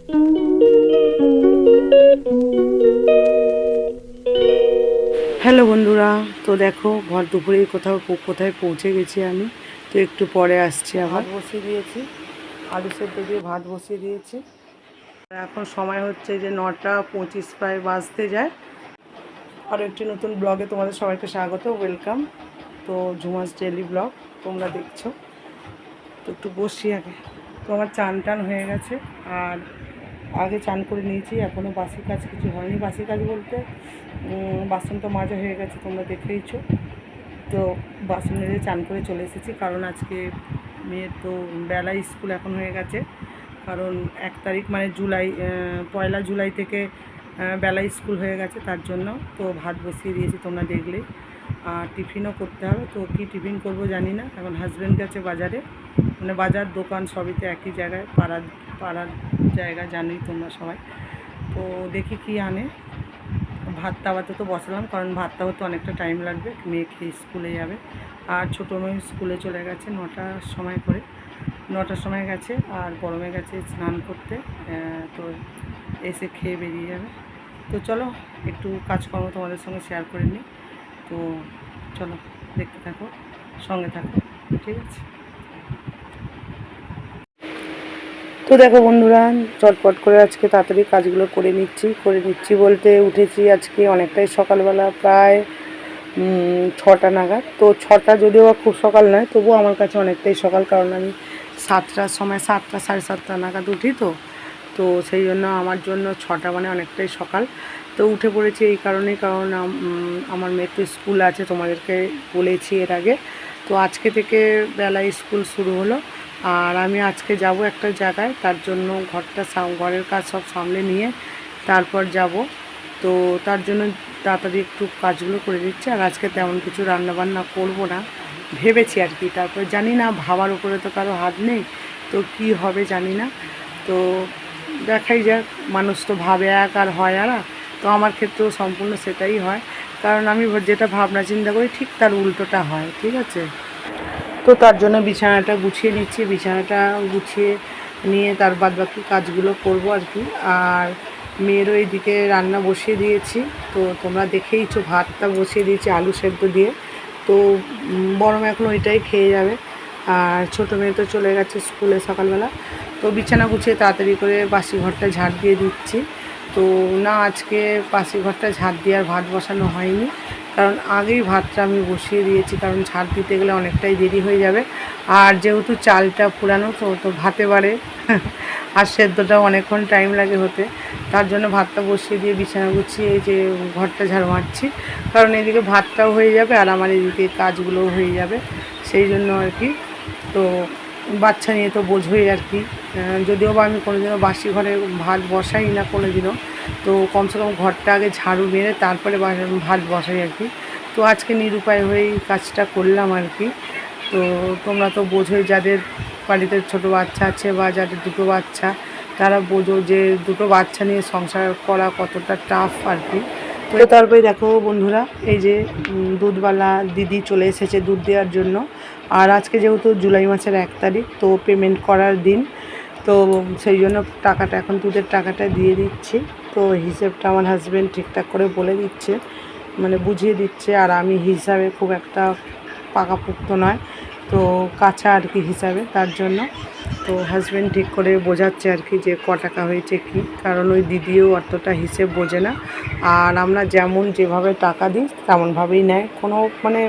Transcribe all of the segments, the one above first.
Hello বন্ধুরা, তো দেখো ভর দুপুরে কোথায় পৌঁছে গেছি আমি। তো একটু পরে আসছি, আবার বসিয়ে দিয়েছি, আলু সেদ্ধ দিয়ে ভাত বসিয়ে দিয়েছি। এখন সময় হচ্ছে যে 9:25 প্রায় বাজতে যায়। আর একটি নতুন ব্লগে তোমাদের সবাইকে স্বাগত, ওয়েলকাম। তো ঝুমাস ডেইলি ব্লগ তোমরা দেখছো। তো একটু বসি আগে। তো আমার চান টান হয়ে গেছে, আর আগে চান করে নিয়েছি, এখনও বাসি কাজ কিছু হয়নি। বাসি কাজ বলতে বাসন তো মাজা হয়ে গেছে, তোমরা দেখেইছো। তো বাসন মেজে চান করে চলে এসেছি, কারণ আজকে মেয়ের তো বেলায় স্কুল এখন হয়ে গেছে। কারণ 1 তারিখ মানে জুলাই, 1 জুলাই থেকে বেলায় স্কুল হয়ে গেছে, তার জন্য তো ভাত বসিয়ে দিয়েছি তোমরা দেখলেই। আর টিফিনও করতে হবে, তো কী টিফিন করব জানি না। এখন হাজব্যান্ড গেছে বাজারে, মানে বাজার দোকান সবই তো একই জায়গায়, পাড়ার জায়গা জানোই তোমরা সবাই। তো দেখি কি আনে। ভাতটা আপাতত বসালাম, কারণ ভাতটা হতে অনেকটা টাইম লাগবে, মেয়ে খেয়ে স্কুলে যাবে। আর ছোটো মেয়ে স্কুলে চলে গেছে 9টার সময় করে, 9টার সময় গেছে। আর বড় মেয়ে গেছে স্নান করতে, তো এসে খেয়ে বেরিয়ে যাবে। তো চলো একটু কাজকর্ম তোমাদের সঙ্গে শেয়ার করে নিই। তো চলো দেখতে থাকো, সঙ্গে থাকো, ঠিক আছে। তো দেখো বন্ধুরা, চটপট করে আজকে তাড়াতাড়ি কাজগুলো করে নিচ্ছি বলতে উঠেছি আজকে অনেকটাই সকালবেলা, প্রায় 6টা নাগাদ। তো 6টা যদিও খুব সকাল নয়, তবুও আমার কাছে অনেকটাই সকাল, কারণ আমি 7টার সময় 7টা সাড়ে 7টা নাগাদ উঠি। তো সেই জন্য আমার জন্য 6টা মানে অনেকটাই সকাল। তো উঠে পড়েছি এই কারণেই, কারণ আমার মেয়ের তো স্কুল আছে, তোমাদেরকে বলেছি এর আগে। তো আজকে থেকে বেলায় স্কুল শুরু হলো। আর আমি আজকে যাব একটা জায়গায়, তার জন্য ঘরের কাজ সব সামলে নিয়ে তারপর যাব। তো তার জন্য তাড়াতাড়ি একটু কাজগুলো করে দিচ্ছি। আর আজকে তেমন কিছু রান্নাবান্না করব না ভেবেছি আর কি। তারপর জানি না, ভাবার উপরে তো কারো হাত নেই, তো কি হবে জানি না। তো দেখাই যাক, মানুষ তো ভাবে এক আর হয় আর। তো আমার ক্ষেত্রেও সম্পূর্ণ সেটাই হয়, কারণ আমি যেটা ভাবনা চিন্তা করি ঠিক তার উল্টোটা হয়, ঠিক আছে। তো তার জন্য বিছানাটা গুছিয়ে নিচ্ছি, বিছানাটা গুছিয়ে নিয়ে তার বাদবাকি কাজগুলো করব আর কি। আর মেয়েরও এইদিকে রান্না বসিয়ে দিয়েছি, তো তোমরা দেখেইছো ভাতটা বসিয়ে দিয়েছি আলু সেদ্ধ দিয়ে। তো বড় মেয়ে এখন ওইটাই খেয়ে যাবে, আর ছোটো মেয়ে তো চলে গেছে স্কুলে সকালবেলা। তো বিছানা গুছিয়ে তাড়াতাড়ি করে বাসি ঘরটা ঝাড় দিয়ে দিচ্ছি। তো না, আজকে বাসি ঘরটা ঝাড় দিয়ে আর ভাত বসানো হয়নি, কারণ আগেই ভাতটা আমি বসিয়ে দিয়েছি, কারণ ঝাড় দিতে গেলে অনেকটাই দেরি হয়ে যাবে। আর যেহেতু চালটা পুরানো, তো ভাতে বাড়ে আর সেদ্ধটাও অনেকক্ষণ টাইম লাগে হতে। তার জন্য ভাতটা বসিয়ে দিয়ে বিছানা গুছিয়ে এই যে ঘরটা ঝাড়ু মারছি, কারণ এদিকে ভাতটাও হয়ে যাবে আর আমার এদিকে কাজগুলোও হয়ে যাবে, সেই জন্য আর কি। তো বাচ্চা নিয়ে তো বোঝোই আর কি। যদিও বা আমি কোনোদিনও বাসি ঘরে ভাত বসাই না কোনোদিনও, তো কমসে কম ঘরটা আগে ঝাড়ু মেরে তারপরে ভাত বসাই আর কি। তো আজকে নিরুপায় হয়েই কাজটা করলাম আর কি। তো তোমরা তো বোঝোই, যাদের বাড়িতে ছোটো বাচ্চা আছে বা যাদের দুটো বাচ্চা, তারা বোঝো যে দুটো বাচ্চা নিয়ে সংসার করা কতটা টাফ আর কি। তো তারপরে দেখো বন্ধুরা, এই যে দুধওয়ালা দিদি চলে এসেছে দুধ দেওয়ার জন্য। আর আজকে যেহেতু জুলাই মাসের 1 তারিখ, তো পেমেন্ট করার দিন, তো সেই জন্য টাকাটা, এখন দুধের টাকাটা দিয়ে দিচ্ছি। তো হিসেবটা আমার হাজব্যান্ড ঠিকঠাক করে বলে দিচ্ছে, মানে বুঝিয়ে দিচ্ছে। আর আমি হিসাবে খুব একটা পাকাপোক্ত নয়, তো কাঁচা আর কি হিসাবে, তার জন্য তো হাজব্যান্ড ঠিক করে বোঝাচ্ছে আর কি যে ক টাকা হয়েছে কি, কারণ ওই দিদিও অতটা হিসেব বোঝে না। আর আমরা যেভাবে টাকা দিই তেমনভাবেই নেয়, কোনো মানে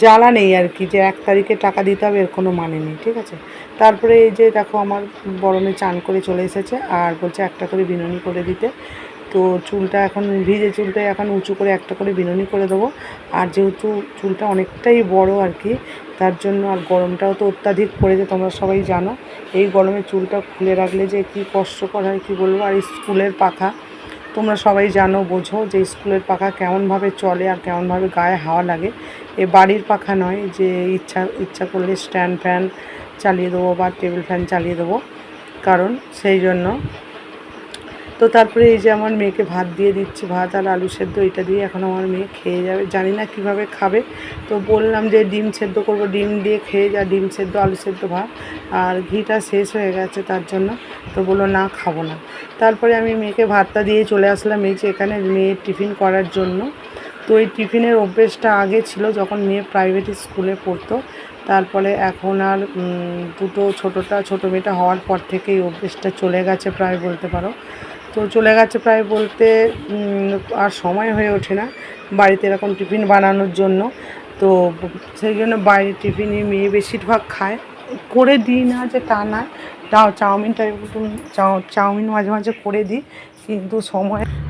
জ্বালা নেই আর কি, যে 1 তারিখে টাকা দিতে হবে এর কোনো মানে নেই, ঠিক আছে। তারপরে এই যে দেখো আমার বড় মেয়ে চান করে চলে এসেছে, আর বলছে একটা করে বিনুনি করে দিতে। তো চুলটা এখন ভিজে, চুলটাই এখন উঁচু করে একটা করে বিনুনি করে দেবো। আর যেহেতু চুলটা অনেকটাই বড় আর কি, তার জন্য, আর গরমটাও তো অত্যাধিক পড়েছে তোমরা সবাই জানো, এই গরমে চুলটা খুলে রাখলে যে কী কষ্টকর হয় কী বলবো। আর স্কুলের পাখা তোমরা সবাই জানো, বোঝো যে স্কুলের পাখা কেমনভাবে চলে আর কেমনভাবে গায়ে হাওয়া লাগে। এ বাড়ির পাখা নয় যে ইচ্ছা করলে স্ট্যান্ড ফ্যান চালিয়ে দেবো বা টেবিল ফ্যান চালিয়ে দেবো, কারণ সেই জন্য তো তারপরে এই যে আমার মেয়েকে ভাত দিয়ে দিচ্ছি, ভাত আর আলু সেদ্ধ, এটা দিয়ে এখন আমার মেয়ে খেয়ে যাবে। জানি না কিভাবে খাবে, তো বললাম যে ডিম সেদ্ধ করব, ডিম দিয়ে খেয়ে যা, ডিম সেদ্ধ আলু সেদ্ধ ভাত। আর ঘিটা শেষ হয়ে গেছে তার জন্য, তো বললো না খাবো না। তারপরে আমি মেয়েকে ভাতটা দিয়ে চলে আসলাম এই যে এখানে মেয়ের টিফিন করার জন্য। তো এই টিফিনের অভ্যেসটা আগে ছিল যখন মেয়ে প্রাইভেট স্কুলে পড়তো, তারপরে এখন আর ছোটো মেয়েটা হওয়ার পর থেকে এই অভ্যেসটা চলে গেছে প্রায় বলতে পারো। তো চলে গেছে প্রায় বলতে আর সময় হয়ে ওঠে না বাড়িতে এরকম টিফিন বানানোর জন্য। তো সেই জন্য বাইরে টিফিনই মেয়ে বেশিরভাগ খায়, করে দিই না যে তা না, চাউমিন মাঝে মাঝে করে দিই, কিন্তু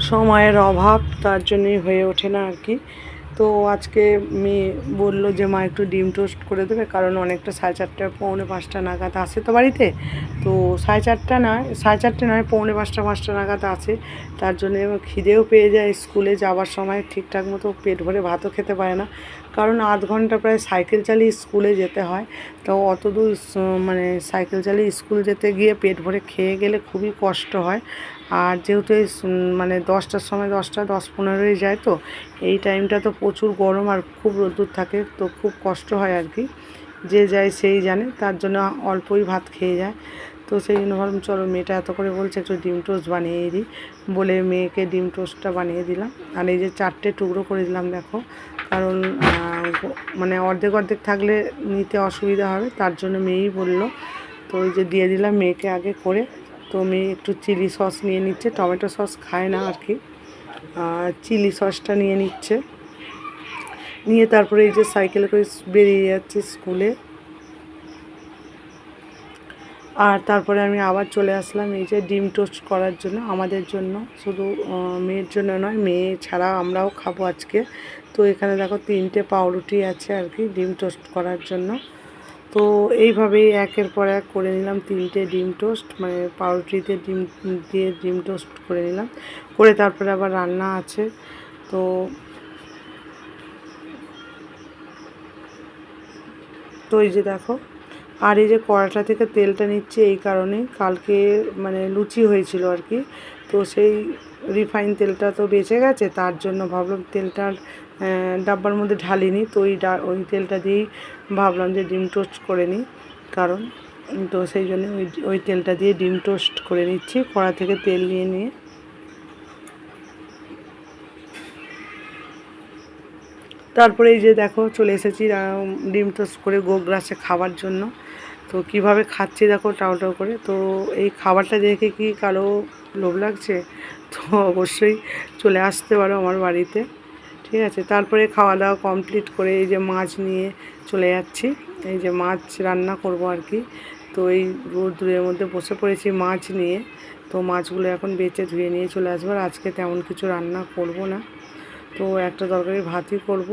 সময়ের অভাব, তার জন্যই হয়ে ওঠে না আর কি। তো আজকে মেয়ে বললো যে মা একটু ডিম টোস্ট করে দেবে, কারণ অনেকটা 4:30 পৌনে 5টা নাগাদ আসে তো বাড়িতে। তো 4:30 নয়, পৌনে 5টা নাগাদ আসে। তার জন্য খিদেও পেয়ে যায়, স্কুলে যাওয়ার সময় ঠিকঠাক মতো পেট ভরে ভাতও খেতে পারে না, কারণ আধ ঘন্টা প্রায় সাইকেল চালিয়ে স্কুলে যেতে হয়। তো অত দূর মানে সাইকেল চালিয়ে স্কুল যেতে গিয়ে পেট ভরে খেয়ে গেলে খুবই কষ্ট হয়। আর যেহেতু এই মানে 10টার সময় 10:15 যায়, তো এই টাইমটা তো প্রচুর গরম আর খুব রোদ্দুর থাকে, তো খুব কষ্ট হয় আর কি। যে যায় সেই জানে, তার জন্য অল্পই ভাত খেয়ে যায়। তো সেই জন্য ভাবলাম চলো মেয়েটা এত করে বলছে একটু ডিম টোস্ট বানিয়ে দিই, বলে মেয়েকে ডিম টোস্টটা বানিয়ে দিলাম। আর এই যে 4টে টুকরো করে দিলাম দেখো, কারণ মানে অর্ধেক থাকলে নিতে অসুবিধা হবে, তার জন্য মেয়েই বললো। তো ওই যে দিয়ে দিলাম মেয়েকে আগে করে। তো মেয়ে একটু চিলি সস নিয়ে নিচ্ছে, টমেটো সস খায় না আর কি, চিলি সসটা নিয়ে নিচ্ছে। নিয়ে তারপরে এই যে সাইকেলে করে বেরিয়ে যাচ্ছি স্কুলে। আর তারপরে আমি আবার চলে আসলাম এই যে ডিম টোস্ট করার জন্য, আমাদের জন্য, শুধু মেয়ের জন্য নয়, মেয়ে ছাড়া আমরাও খাবো আজকে। তো এখানে দেখো 3টে পাউরুটি আছে আর কি ডিম টোস্ট করার জন্য। তো এইভাবেই একের পর এক করে নিলাম 3টে ডিম টোস্ট, মানে পাউরুটিতে ডিম দিয়ে ডিম টোস্ট করে নিলাম, করে তারপরে আবার রান্না আছে। তো এই যে দেখো, আর এই যে কড়াটা থেকে তেলটা নিচ্ছে এই কারণে, কালকে মানে লুচি হয়েছিল আর কি, তো সেই রিফাইন তেলটা তো বেঁচে গেছে, তার জন্য ভাবলাম তেলটার ডাব্বার মধ্যে ঢালিনি, তো ওই তেলটা দিয়েই ভাবলাম যে ডিম টোস্ট করে নিই, কারণ তো সেই জন্য ওই তেলটা দিয়ে ডিম টোস্ট করে নিচ্ছি কড়া থেকে তেল নিয়ে। তারপরে এই যে দেখো চলে এসেছি ডিম টোস্ট করে গোগ্রাসে খাবার জন্য। তো কিভাবে খাচ্ছি দেখো টাও করে। তো এই খাবারটা দেখে কি কারো লোভ লাগছে, তো অবশ্যই চলে আসতে পারো আমার বাড়িতে, ঠিক আছে। তারপরে খাওয়া দাওয়া কমপ্লিট করে এই যে মাছ নিয়ে চলে যাচ্ছি, এই যে মাছ রান্না করব আর কি। তো এই রোদ্রের মধ্যে বসে পড়েছি মাছ নিয়ে। তো মাছগুলো এখন বেছে ধুয়ে নিয়ে চলে আসবো, আর আজকে তেমন কিছু রান্না করব না, তো একটা তরকারি ভাতই করব।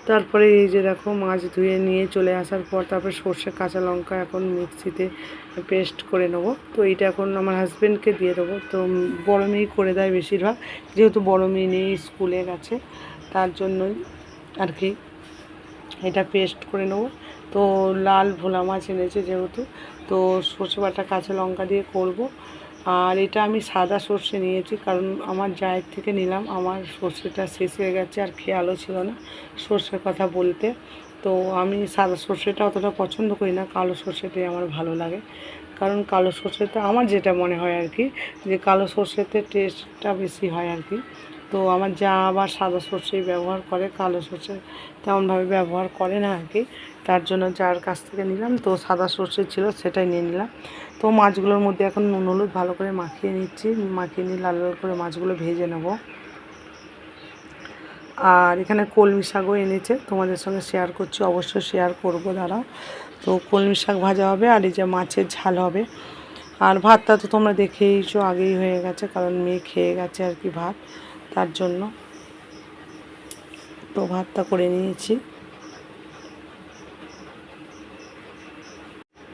তারপরে এই যে দেখো মাছ ধুয়ে নিয়ে চলে আসার পর তারপরে সর্ষে কাঁচা লঙ্কা এখন মিক্সিতে পেস্ট করে নেবো। তো এইটা এখন আমার হাজব্যান্ডকে দিয়ে দেবো, তো বড় মেয়েই করে দেয় বেশিরভাগ, যেহেতু বড় মেয়ে নেই স্কুলে গেছে, তার জন্যই আর কি এটা পেস্ট করে নেবো। তো লাল ভোলা মাছ এনেছে যেহেতু, তো সর্ষে বাটা কাঁচা লঙ্কা দিয়ে করব। আর এটা আমি সাদা সর্ষে নিয়েছি, কারণ আমার জায়ের থেকে নিলাম, আমার সর্ষেটা শেষ হয়ে গেছে আর খেয়ালও ছিল না সর্ষের কথা বলতে। তো আমি সাদা সর্ষেটা অতটা পছন্দ করি না, কালো সর্ষেটাই আমার ভালো লাগে, কারণ কালো সর্ষেটা আমার যেটা মনে হয় আর কি, যে কালো সর্ষেতে টেস্টটা বেশি হয় আর কি। তো আমার যা আবার সাদা সর্ষেই ব্যবহার করে, কালো সর্ষে তেমনভাবে ব্যবহার করে না আর কি, তার জন্য যার কাছ থেকে নিলাম, তো সাদা সর্ষে ছিল সেটাই নিয়ে নিলাম। তো মাছগুলোর মধ্যে এখন নুন হলুদ ভালো করে মাখিয়ে নিচ্ছি, মাখিয়ে নিয়ে লাল লাল করে মাছগুলো ভেজে নেব। আর এখানে কলমি শাকও এনেছে, তোমাদের সঙ্গে শেয়ার করছি, অবশ্যই শেয়ার করবো দাঁড়াও। তো কলমি শাক ভাজা হবে, আর এই যে মাছের ঝাল হবে। আর ভাতটা তো তোমরা দেখেইছো আগেই হয়ে গেছে, কারণ মেয়ে খেয়ে গেছে আর কি ভাত, তার জন্য তো ভাতটা করে নিয়েছি।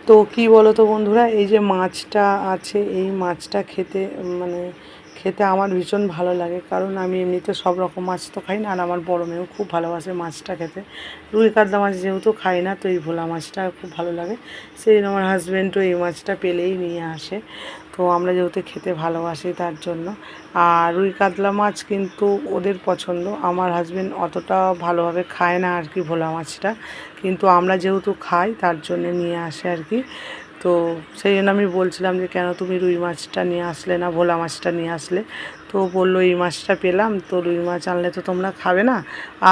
তো কি বলো তো বন্ধুরা, এই যে মাছটা আছে, এই মাছটা খেতে মানে খেতে আমার ভীষণ ভালো লাগে, কারণ আমি এমনিতে সব রকম মাছ তো খাই না, আর আমার বড় মেয়েও খুব ভালোবাসে মাছটা খেতে। রুই কাতলা মাছ যেহেতু খাই না, তো এই ভোলা মাছটা খুব ভালো লাগে। সেই জন্য আমার হাজব্যান্ডও এই মাছটা পেলেই নিয়ে আসে। তো আমরা যেহেতু খেতে ভালোবাসি তার জন্য। আর রুই কাতলা মাছ কিন্তু ওদের পছন্দ, আমার হাজব্যান্ড অতটা ভালোভাবে খায় না আর কি ভোলা মাছটা, কিন্তু আমরা যেহেতু খাই তার জন্য নিয়ে আসে আর কি। তো সেই জন্য আমি বলছিলাম যে কেন তুমি রুই মাছটা নিয়ে আসলে না, ভোলা মাছটা নিয়ে আসলে। তো বললো এই মাছটা পেলাম, তো রুই মাছ আনলে তো তোমরা খাবে না,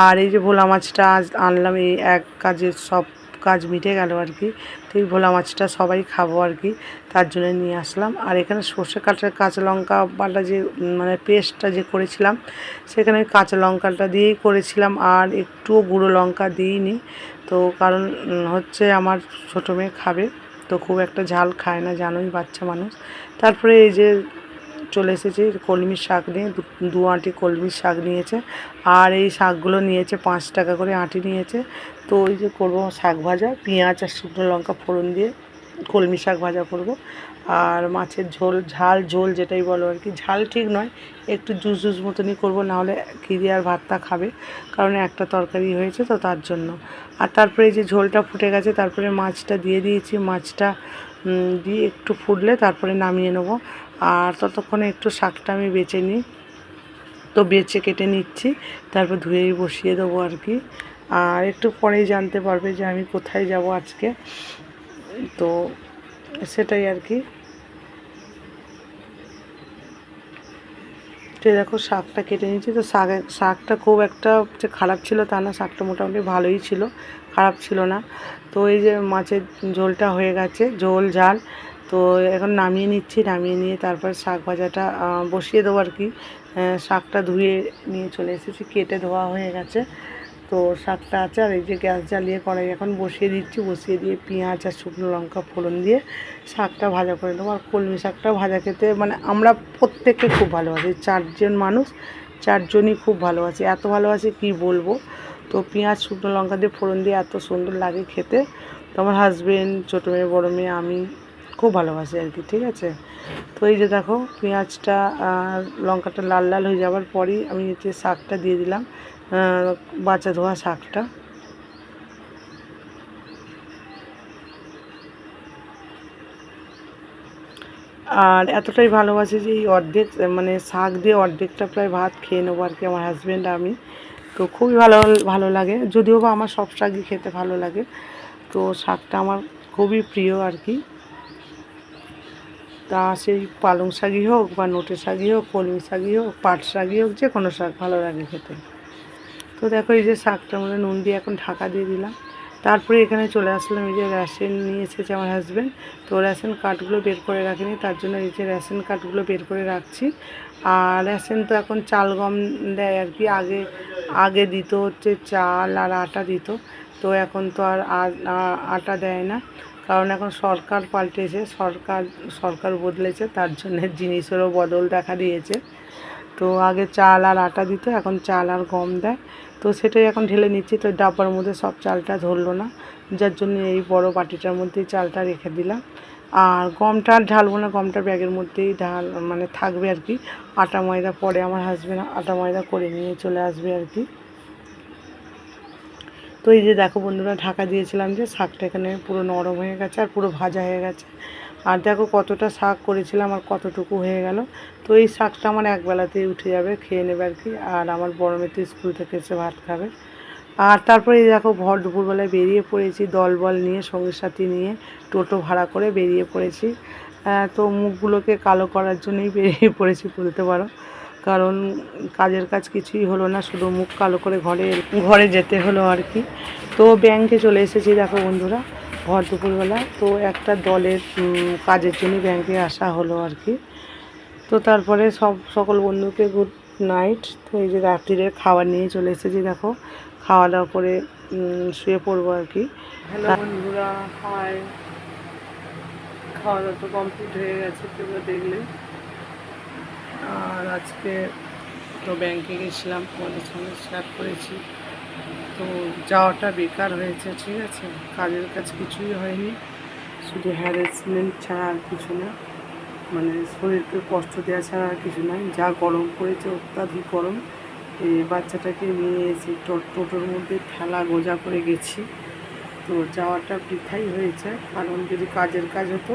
আর এই যে ভোলা মাছটা আজ আনলাম, এই এক কাজে সব কাজ মিটে গেল আর কি। তো এই ভোলা মাছটা সবাই খাবো আর কি, তার জন্য নিয়ে আসলাম। আর এখানে সর্ষে কাঁচা লঙ্কা বাটা যে মানে পেস্টটা যে করেছিলাম, সেখানে কাঁচা লঙ্কাটা দিয়েই করেছিলাম, আর একটুও গুঁড়ো লঙ্কা দিইনি। তো কারণ হচ্ছে আমার ছোটো মেয়ে খাবে, তো খুব একটা ঝাল খায় না, জানোই বাচ্চা মানুষ। তারপরে এই যে চলে এসেছি কলমির শাক নিয়ে, দু আঁটি কলমির শাক নিয়েছে, আর এই শাকগুলো নিয়েছে 5 টাকা করে আঁটি নিয়েছে। তো ওই যে করবো শাক ভাজা, পেঁয়াজ আর শুকনো লঙ্কা ফোড়ন দিয়ে কলমি শাক ভাজা করব। আর মাছের ঝোল, ঝোল যেটাই বলো আর কি, ঝাল ঠিক নয়, একটু জুস মতনই করবো, নাহলে খিদে আর ভাতটা খাবে, কারণ একটা তরকারি হয়েছে তো তার জন্য। আর তারপরে এই যে ঝোলটা ফুটে গেছে, তারপরে মাছটা দিয়ে দিয়েছি, মাছটা দিয়ে একটু ফুটলে তারপরে নামিয়ে নেবো। আর ততক্ষণে একটু শাকটা আমি বেছে নিই, তো বেছে কেটে নিচ্ছি, তারপর ধুয়েই বসিয়ে দেবো আর কি। আর একটু পরেই জানতে পারবে যে আমি কোথায় যাব আজকে, তো সেটাই আর কি। তো দেখো শাকটা কেটে নিচ্ছি, তো শাকটা খুব একটা যে খারাপ ছিল তা না, শাকটা মোটামুটি ভালোই ছিল, খারাপ ছিল না। তো এই যে মাছের ঝোলটা হয়ে গেছে, ঝাল। তো এখন নামিয়ে নিচ্ছি, নামিয়ে নিয়ে তারপর শাক ভাজাটা বসিয়ে দেবো আর কি। শাকটা ধুয়ে নিয়ে চলে এসেছি, কেটে ধোয়া হয়ে গেছে। তো শাকটা আছে, আর এই যে গ্যাস জ্বালিয়ে কড়াই এখন বসিয়ে দিচ্ছি, বসিয়ে দিয়ে পেঁয়াজ আর শুকনো লঙ্কা ফোড়ন দিয়ে শাকটা ভাজা করে নেবো। আর কলমি শাকটা ভাজা খেতে মানে আমরা প্রত্যেকে খুব ভালোবাসি, 4জন মানুষ, 4জনই খুব ভালোবাসি, এত ভালোবাসি কি বলবো। তো পেঁয়াজ শুকনো লঙ্কা দিয়ে ফোড়ন দিয়ে এত সুন্দর লাগে খেতে। তো আমার হাজব্যান্ড, ছোটো মেয়ে, বড়ো মেয়ে, আমি খুব ভালোবাসি আর কি, ঠিক আছে। তো এই যে দেখো পেঁয়াজটা লঙ্কাটা লাল লাল হয়ে যাওয়ার পরই আমি যে শাকটা দিয়ে দিলাম, বাছা ধোয়া শাকটা। আর এতটাই ভালোবাসি যে এই অর্ধেক মানে শাক দিয়ে অর্ধেকটা প্রায় ভাত খেয়ে নেবো আর কি, আমার হাজব্যান্ড আমি। তো খুবই ভালো লাগে, যদিও বা আমার সব শাকই খেতে ভালো লাগে, তো শাকটা আমার খুবই প্রিয় আর কি। তা সেই পালং শাকই হোক বা নোটে শাকই হোক, কলমি শাকই হোক, পাট শাকই হোক, যে কোনো শাক ভালো লাগে খেতে। তো দেখো এই যে শাকটার মধ্যে নুন দিয়ে এখন ঢাকা দিয়ে দিলাম। তারপরে এখানে চলে আসলাম, এই যে রেশন নিয়ে এসেছে আমার হাজব্যান্ড, তো রেশন কার্ডগুলো বের করে রাখিনি, তার জন্য এই যে রেশন কার্ডগুলো বের করে রাখছি। আর রেশন তো এখন চাল গম দেয় আর কি, আগে দিত হচ্ছে চাল আর আটা দিত, তো এখন তো আর আটা দেয় না, কারণ এখন সরকার পাল্টেছে, সরকার বদলেছে, তার জন্য জিনিসেরও বদল দেখা দিয়েছে। তো আগে চাল আর আটা দিত, এখন চাল আর গম দেয়। তো সেটাই এখন ঢেলে নিচ্ছি, তো ডাব্বার মধ্যে সব চালটা ধরলো না, যার জন্য এই বড় বাটিটার মধ্যেই চালটা রেখে দিলাম। আর গমটা আর ঢালবো না, গমটা ব্যাগের মধ্যেই মানে থাকবে আর কি। আটা ময়দা পরে আমার হাজবেন্ড আটা ময়দা করে নিয়ে চলে আসবে আর কি। তো এই যে দেখো বন্ধুরা, ঢাকা দিয়েছিলাম যে শাকটা এখানে পুরো নরম হয়ে গেছে আর পুরো ভাজা হয়ে গেছে। আর দেখো কতটা শাক করেছিলাম আর কতটুকু হয়ে গেল। তো এই শাকটা আমার একবেলাতেই উঠে যাবে, খেয়ে নেবে আর কি। আর আমার বড় মেয়ে তো স্কুল থেকে এসে ভাত খাবে। আর তারপরে এই দেখো ভর দুপুরবেলায় বেরিয়ে পড়েছি, দলবল নিয়ে, সঙ্গী সাথী নিয়ে টোটো ভাড়া করে বেরিয়ে পড়েছি। তো মুখগুলোকে কালো করার জন্যই বেরিয়ে পড়েছি বলতে পারো, কারণ কাজের কাজ কিছুই হলো না, শুধু মুখ কালো করে ঘরে যেতে হলো আর কি। তো ব্যাংকে চলে এসেছি দেখো বন্ধুরা, ভর দুপুরবেলা। তো একটা দলের কাজের জন্য ব্যাংকে আসা হলো আর কি। তো তারপরে সকল বন্ধুকে গুড নাইট। তো এই যে রাত্রিরের খাবার নিয়ে চলে এসেছি দেখো, খাওয়া দাওয়া করে শুয়ে পড়বো আর কি। হ্যালো বন্ধুরা, হাই। খাওয়া দাওয়া তো কমপ্লিট হয়ে গেছে তোমরা দেখলে। আর আজকে তো ব্যাংকে গেছিলাম, তোমাদের সঙ্গে শেয়ার করেছি। তো যাওয়াটা বেকার হয়েছে, ঠিক আছে, কাজের কাজ কিছুই হয়নি, শুধু হ্যারাসমেন্ট ছাড়া আর কিছু না। মানে শরীরকে কষ্ট দেওয়া ছাড়া আর কিছু নাই। যা গরম পড়েছে, অত্যাধিক গরম। এই বাচ্চাটাকে নিয়ে এসে টোটোর মধ্যে ঠেলা গোজা করে গেছি। তো যাওয়াটা বৃথাই হয়েছে, কারণ যদি কাজের কাজ হতো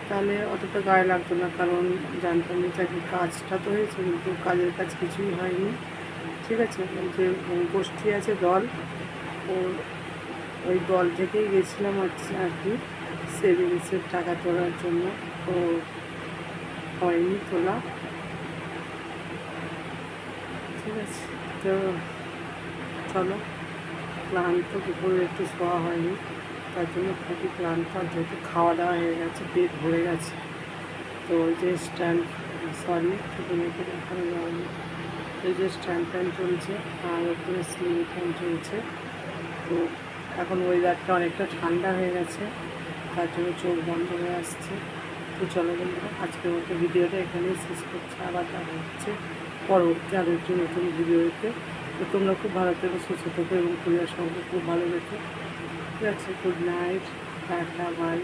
তাহলে অতটা গায়ে লাগতো না, কারণ জানতাম যে কাজটা তো হয়েছে কিন্তু কাজের কাজ কিছুই হয়নি। ঠিক আছে, যে গোষ্ঠী আছে দল, ওই দল থেকেই গেছিলাম আর কি সেভিংসের টাকা তোলার জন্য। তো হয়নি তোলা। ঠিক আছে, তো চলো, ক্লান্ত, দুপুরে একটু শোয়া হয়নি, তার জন্য খুবই ক্লান্ত। আর যেহেতু খাওয়া দাওয়া হয়ে গেছে, পেট ভরে গেছে, তো ওই যে স্ট্যান্ড, সরি ছোটো মেয়েকে দেখানো যায়নি, এই যে স্ট্যান্ড ফ্যান চলছে আর ওপরে সিলিং ফ্যান চলছে। তো এখন ওয়েদারটা অনেকটা ঠান্ডা হয়ে গেছে, তার জন্য চোখ বন্ধ হয়ে আসছে। তো চলো বন্ধুরা, আজকের মতো ভিডিওটা এখানেই শেষ করছি। আবার দেখা হচ্ছে পরবর্তী আরও একটি নতুন ভিডিওতে। তো তোমরা খুব ভালো থেকো, সুস্থ থেকো এবং পরিবার সঙ্গে খুব ভালো রেখো। ঠিক আছে, গুড নাইট, টাটা, বাই।